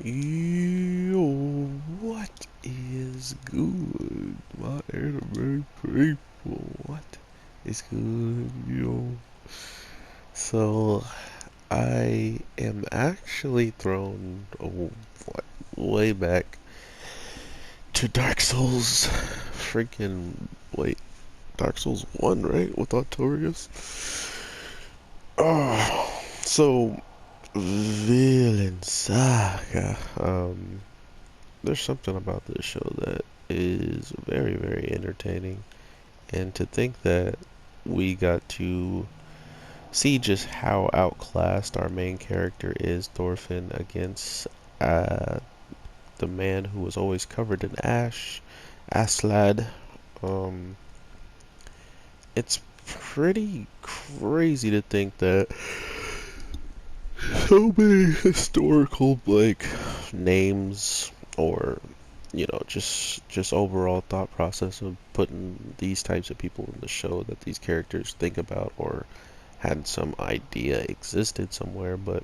Yo, what is good, my anime people? What is good, yo? So, I am actually thrown way back to Dark Souls. Wait, Dark Souls 1, right? With Artorius? So, Vinland Saga. There's something about this show that is very, very entertaining. And to think that we got to see just how outclassed our main character is, Thorfinn, against uh, the man who was always covered in ash, Aslad. Um, it's pretty crazy to think that so many historical names or just overall thought process of putting these types of people in the show that these characters think about or had some idea existed somewhere, but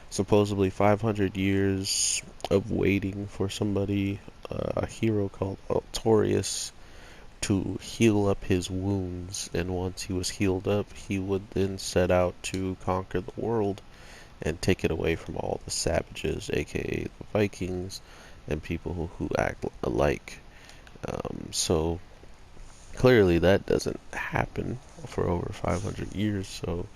supposedly 500 years of waiting for somebody, a hero called Artorius, to heal up his wounds, and once he was healed up, he would then set out to conquer the world and take it away from all the savages, aka the Vikings, and people who act alike. So clearly that doesn't happen for over 500 years. So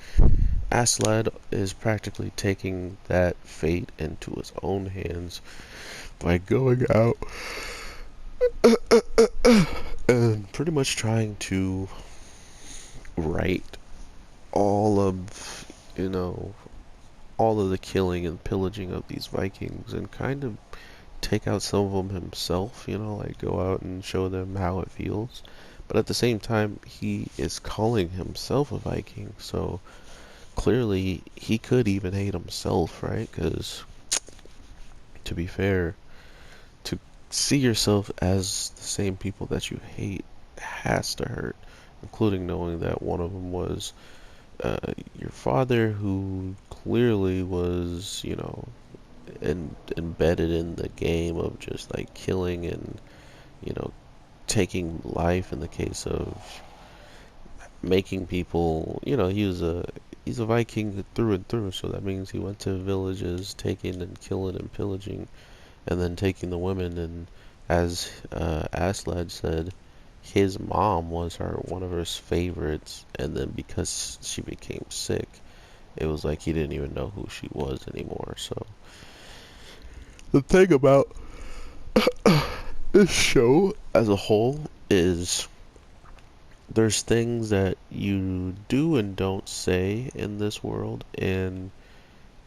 Aslad is practically taking that fate into his own hands by going out and pretty much trying to right all of, you know, all of the killing and pillaging of these Vikings and kind of take out some of them himself, like go out and show them how it feels. But at the same time, he is calling himself a Viking, so clearly he could even hate himself, right? Because to be fair, to see yourself as the same people that you hate has to hurt, including knowing that one of them was your father, who clearly was, embedded in the game of just like killing and, you know, taking life in the case of making people, he's a Viking through and through, so that means he went to villages taking and killing and pillaging and then taking the women, and as Aslad said, his mom was one of his favorites, and then because she became sick, it was like he didn't even know who she was anymore. So the thing about this show as a whole is there's things that you do and don't say in this world, and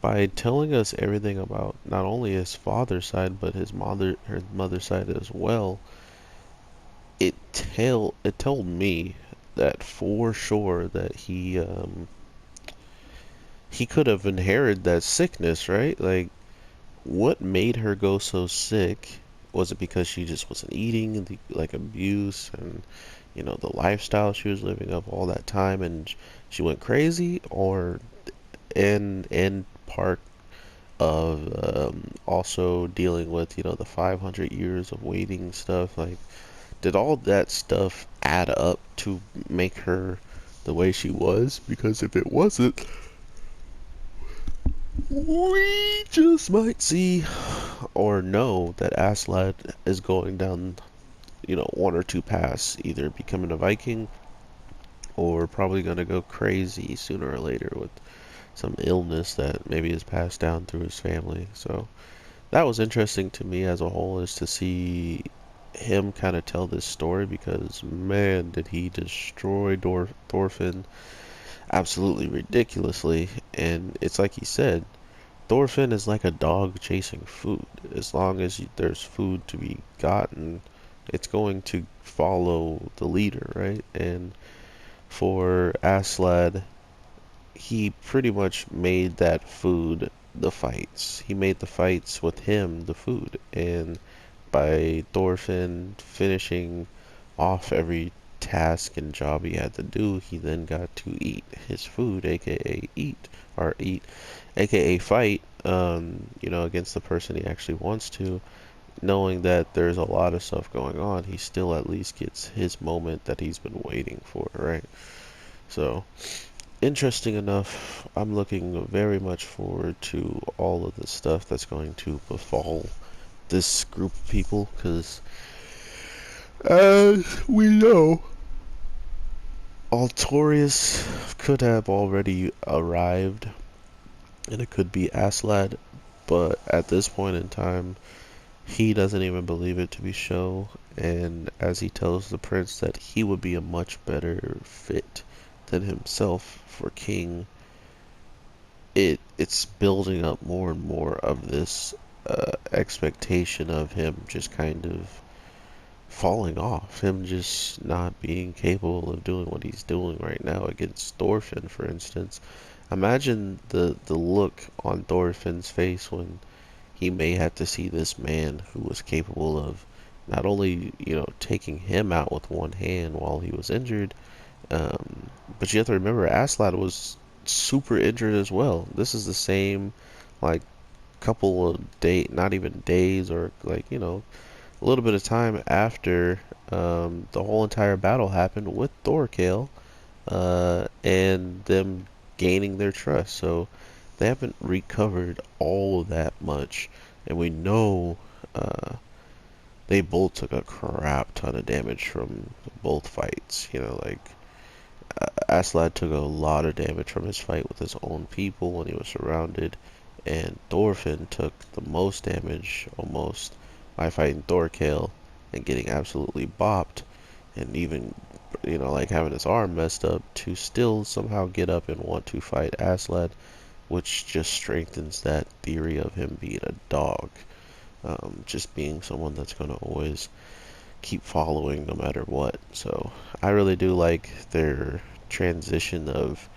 by telling us everything about not only his father's side but her mother's side as well, it told me that for sure that he could have inherited that sickness, right? Like, what made her go so sick? Was it because she just wasn't eating, like abuse and the lifestyle she was living up all that time, and she went crazy, or in part of also dealing with the 500 years of waiting stuff? Like, did all that stuff add up to make her the way she was? Because if it wasn't, we just might see or know that Aslad is going down, one or two paths, either becoming a Viking or probably going to go crazy sooner or later with some illness that maybe is passed down through his family. So that was interesting to me as a whole, is to see him kind of tell this story, because man, did he destroy Thorfinn absolutely ridiculously. And it's like he said, Thorfinn is like a dog chasing food. As long as there's food to be gotten, it's going to follow the leader, right? And for Aslad, he pretty much made that food the fights. He made the fights with him the food. And by Thorfinn finishing off every task and job he had to do, he then got to eat his food, aka eat, or eat, aka fight, you know, against the person he actually wants to, knowing that there's a lot of stuff going on, he still at least gets his moment that he's been waiting for, right? So, interesting enough, I'm looking very much forward to all of the stuff that's going to befall this group of people, because as we know, Artorius could have already arrived, and it could be Aslad, but at this point in time, he doesn't even believe it to be so, and as he tells the prince that he would be a much better fit than himself for king, it's building up more and more of this expectation of him just kind of falling off, him just not being capable of doing what he's doing right now against Thorfinn, for instance. Imagine the look on Thorfinn's face when he may have to see this man who was capable of not only, you know, taking him out with one hand while he was injured, but you have to remember Aslad was super injured as well. This is the same, like, couple of not even days, or like, you know, a little bit of time after the whole entire battle happened with Thorkell, and them gaining their trust. So they haven't recovered all that much, and we know they both took a crap ton of damage from both fights. You know, like Aslad took a lot of damage from his fight with his own people when he was surrounded, and Thorfinn took the most damage almost by fighting Thorkell and getting absolutely bopped, and even, you know, like having his arm messed up to still somehow get up and want to fight Aslad, which just strengthens that theory of him being a dog, just being someone that's going to always keep following no matter what. So I really do like their transition of,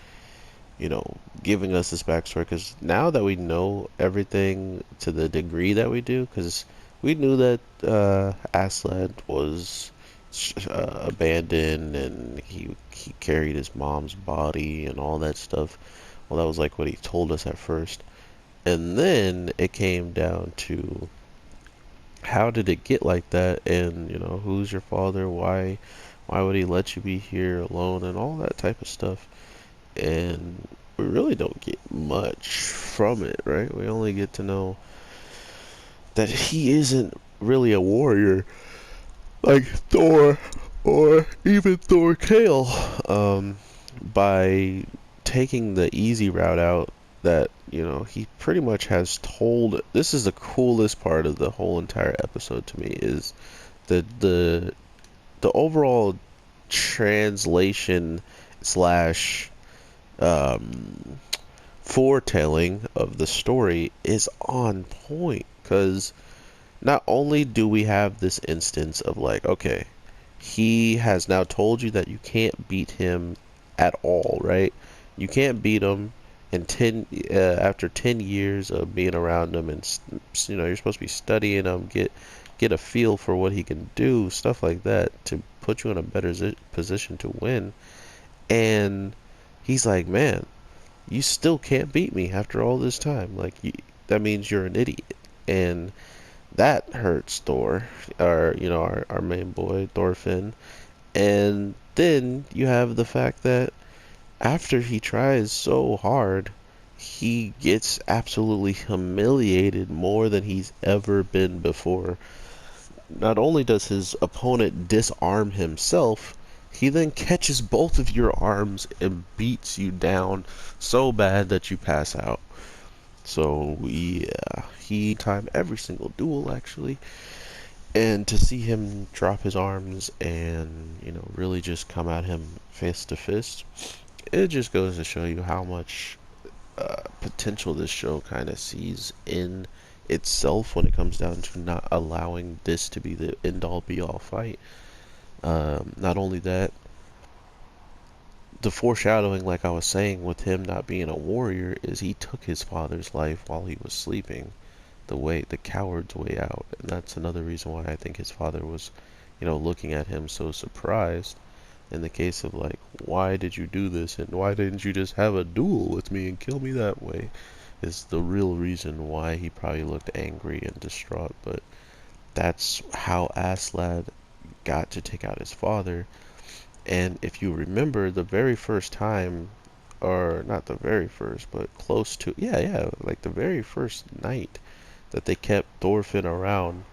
you know, giving us this backstory, because now that we know everything to the degree that we do, because we knew that Aslad was abandoned, and he carried his mom's body and all that stuff. Well, that was like what he told us at first, and then it came down to how did it get like that, and you know, who's your father, why would he let you be here alone, and all that type of stuff. And we really don't get much from it, right? We only get to know that he isn't really a warrior like Thor or even Thorkell, by taking the easy route out, that, you know, he pretty much has told. This is the coolest part of the whole entire episode to me, is the the overall translation slash um, foretelling of the story is on point, because not only do we have this instance of like, okay, he has now told you that you can't beat him at all, right? You can't beat him in after 10 years of being around him, and you know, you're supposed to be studying him, get a feel for what he can do, stuff like that, to put you in a better position to win. And he's like, man, you still can't beat me after all this time. Like, that means you're an idiot. And that hurts Thor, our, you know, our main boy, Thorfinn. And then you have the fact that after he tries so hard, he gets absolutely humiliated more than he's ever been before. Not only does his opponent disarm himself, he then catches both of your arms and beats you down so bad that you pass out. So yeah, he timed every single duel actually, and to see him drop his arms and, you know, really just come at him fist to fist, it just goes to show you how much potential this show kind of sees in itself when it comes down to not allowing this to be the end all be all fight. Not only that, the foreshadowing, like I was saying, with him not being a warrior, is he took his father's life while he was sleeping, the coward's way out. And that's another reason why I think his father was, you know, looking at him so surprised, in the case of like, why did you do this, and why didn't you just have a duel with me and kill me that way? is the real reason why he probably looked angry and distraught. But that's how Aslad got to take out his father. And if you remember, the very first time, or not the very first, but close to, yeah, like the very first night that they kept Thorfinn around,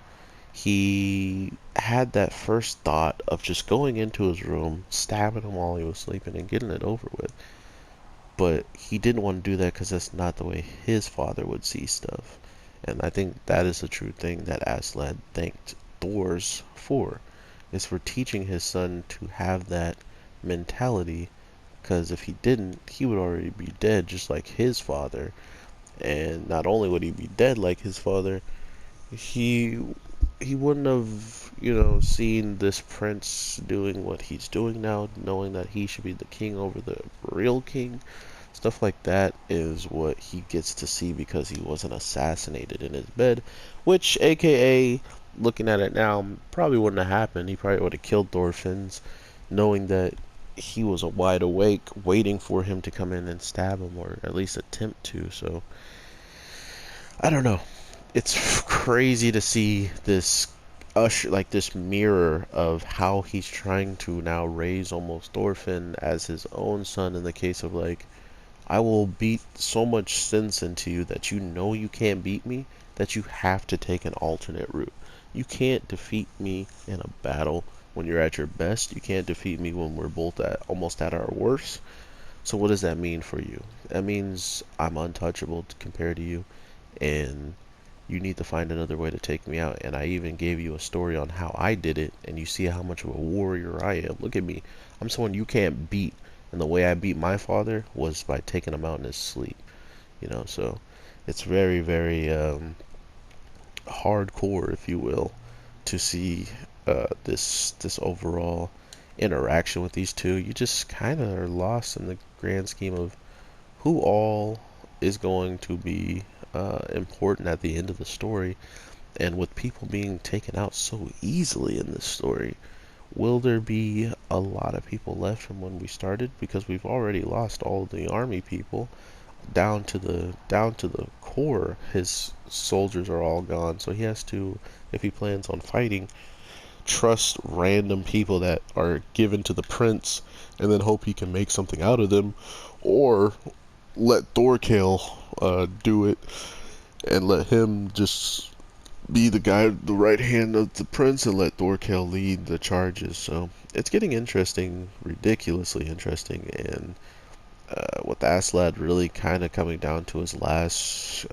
he had that first thought of just going into his room, stabbing him while he was sleeping, and getting it over with. But he didn't want to do that because that's not the way his father would see stuff. And I think that is the true thing that Aslad thanked Thor's for, is for teaching his son to have that mentality. Because if he didn't, he would already be dead just like his father. And not only would he be dead like his father, he he wouldn't have, seen this prince doing what he's doing now, knowing that he should be the king over the real king. Stuff like that is what he gets to see because he wasn't assassinated in his bed, which, aka, looking at it now, probably wouldn't have happened. He probably would have killed Thorfinn's, knowing that he was wide awake, waiting for him to come in and stab him, or at least attempt to. So, I don't know. It's crazy to see this like this mirror of how he's trying to now raise almost Thorfinn as his own son, in the case of like, I will beat so much sense into you that you know you can't beat me, that you have to take an alternate route. You can't defeat me in a battle when you're at your best. You can't defeat me when we're both at almost at our worst. So what does that mean for you? That means I'm untouchable compared to you, and you need to find another way to take me out. And I even gave you a story on how I did it, and you see how much of a warrior I am. Look at me. I'm someone you can't beat. And the way I beat my father was by taking him out in his sleep. So it's very, very hardcore, if you will, to see this overall interaction with these two. You just kind of are lost in the grand scheme of who all is going to be important at the end of the story. And with people being taken out so easily in this story, will there be a lot of people left from when we started? Because we've already lost all the army people down to the core. His soldiers are all gone, so he has to, if he plans on fighting, trust random people that are given to the prince, and then hope he can make something out of them, or let Thorkell do it and let him just be the guy, the right hand of the prince, and let Thorkell lead the charges. So it's getting interesting, ridiculously interesting, and with Aslad really kind of coming down to his last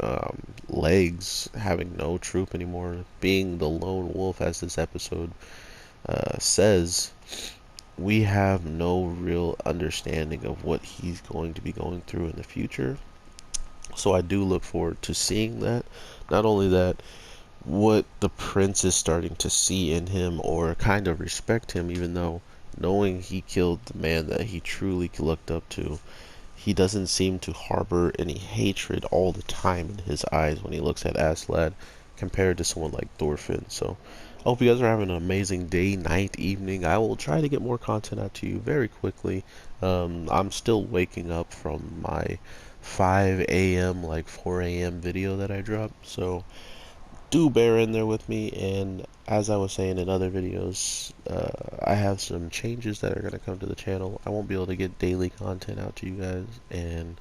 legs, having no troop anymore, being the lone wolf, as this episode says, we have no real understanding of what he's going to be going through in the future. So I do look forward to seeing that. Not only that, what the prince is starting to see in him, or kind of respect him, even though knowing he killed the man that he truly looked up to, he doesn't seem to harbor any hatred all the time in his eyes when he looks at Aslad, compared to someone like Thorfinn. So I hope you guys are having an amazing day, night, evening. I will try to get more content out to you very quickly. I'm still waking up from my 5 a.m., like 4 a.m. video that I dropped, so do bear in there with me. And as I was saying in other videos, I have some changes that are going to come to the channel. I won't be able to get daily content out to you guys, and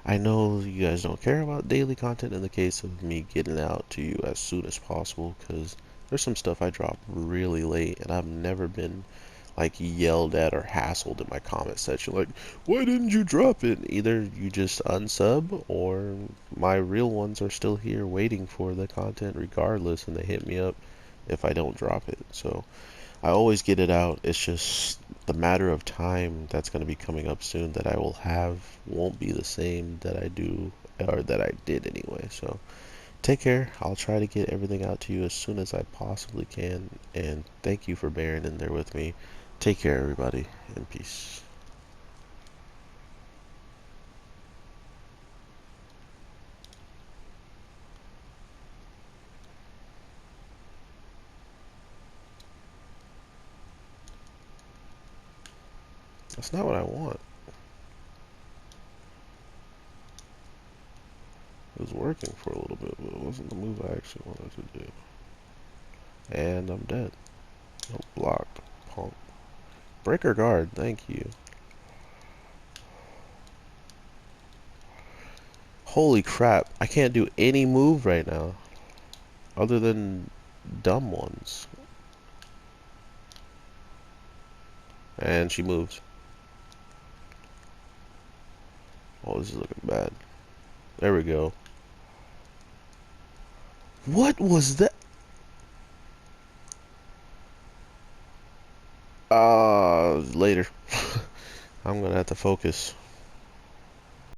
I know you guys don't care about daily content in the case of me getting out to you as soon as possible, because there's some stuff I drop really late, and I've never been like yelled at or hassled in my comment section like, why didn't you drop it? Either you just unsub, or my real ones are still here waiting for the content regardless, and they hit me up if I don't drop it. So I always get it out. It's just the matter of time that's going to be coming up soon that I will have won't be the same that I do, or that I did anyway. So take care. I'll try to get everything out to you as soon as I possibly can, and thank you for bearing in there with me. Take care, everybody, and peace. That's not what I want. working for a little bit, but it wasn't the move I actually wanted to do. And I'm dead. No block. Punk. Breaker guard, thank you. Holy crap, I can't do any move right now. Other than dumb ones. And she moves. Oh, this is looking bad. There we go. What was that? Later. I'm gonna have to focus.